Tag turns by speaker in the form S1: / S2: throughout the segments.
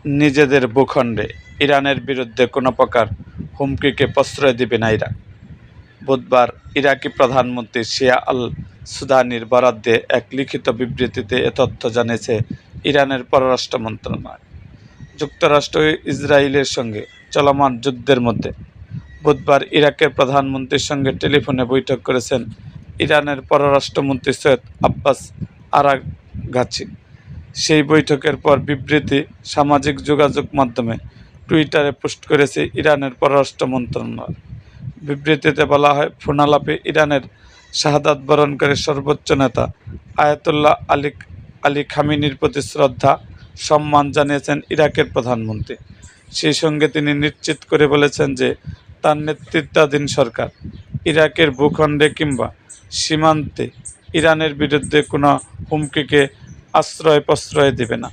S1: নিজেদের ভূখণ্ডে ইরানের বিরুদ্ধে কোনো প্রকার হুমকিকে প্রশ্রয় দিবে না ইরাক। বুধবার ইরাকি প্রধানমন্ত্রী শিয়া আল সুদানির বরাত দিয়ে এক লিখিত বিবৃতিতে এ তথ্য জানিয়েছে ইরানের পররাষ্ট্র মন্ত্রণালয়। যুক্তরাষ্ট্র ও ইসরায়েলের সঙ্গে চলমান যুদ্ধের মধ্যে বুধবার ইরাকের প্রধানমন্ত্রীর সঙ্গে টেলিফোনে বৈঠক করেছেন ইরানের পররাষ্ট্রমন্ত্রী সৈয়দ আব্বাস আরাঘাচি। সেই বৈঠকের পর বিবৃতি সামাজিক যোগাযোগ মাধ্যমে টুইটারে পোস্ট করেছে ইরানের পররাষ্ট্র মন্ত্রণালয়। বিবৃতিতে বলা হয়, ফোনালাপে ইরানের শাহাদাত বরণকারী সর্বোচ্চ নেতা আয়াতুল্লাহ আলী খামেনির প্রতি শ্রদ্ধা সম্মান জানিয়েছেন ইরাকের প্রধানমন্ত্রী। সেই সঙ্গে তিনি নিশ্চিত করে বলেছেন যে তার নেতৃত্বাধীন সরকার ইরাকের ভূখণ্ডে কিংবা সীমান্তে ইরানের বিরুদ্ধে কোনো হুমকিকে আশ্রয় প্রশ্রয় দেবে না।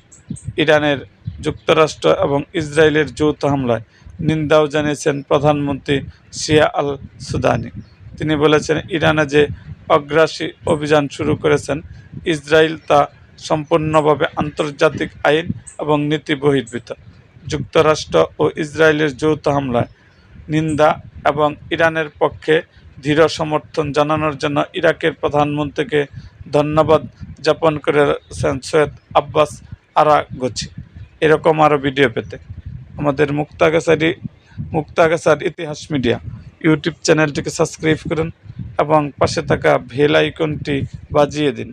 S1: ইরানের যুক্তরাষ্ট্র এবং ইসরায়েলের যৌথ হামলায় নিন্দাও জানিয়েছেন প্রধানমন্ত্রী শিয়া আল সুদানি। তিনি বলেছেন, ইরানে যে অগ্রাসী অভিযান শুরু করেছেন ইসরায়েল তা সম্পূর্ণভাবে আন্তর্জাতিক আইন এবং নীতি বহির্ভূত। যুক্তরাষ্ট্র ও ইসরায়েলের যৌথ হামলায় নিন্দা এবং ইরানের পক্ষে দৃঢ় সমর্থন জানানোর জন্য ইরাকের প্রধানমন্ত্রীকে ধন্যবাদ জ্ঞাপন করেছেন সৈয়দ আব্বাস আরাঘচি। এরকম আরও ভিডিও পেতে আমাদের মুক্তাগাছার ইতিহাস মিডিয়া ইউটিউব চ্যানেলটিকে সাবস্ক্রাইব করুন এবং পাশে থাকা বেল আইকনটি বাজিয়ে দিন।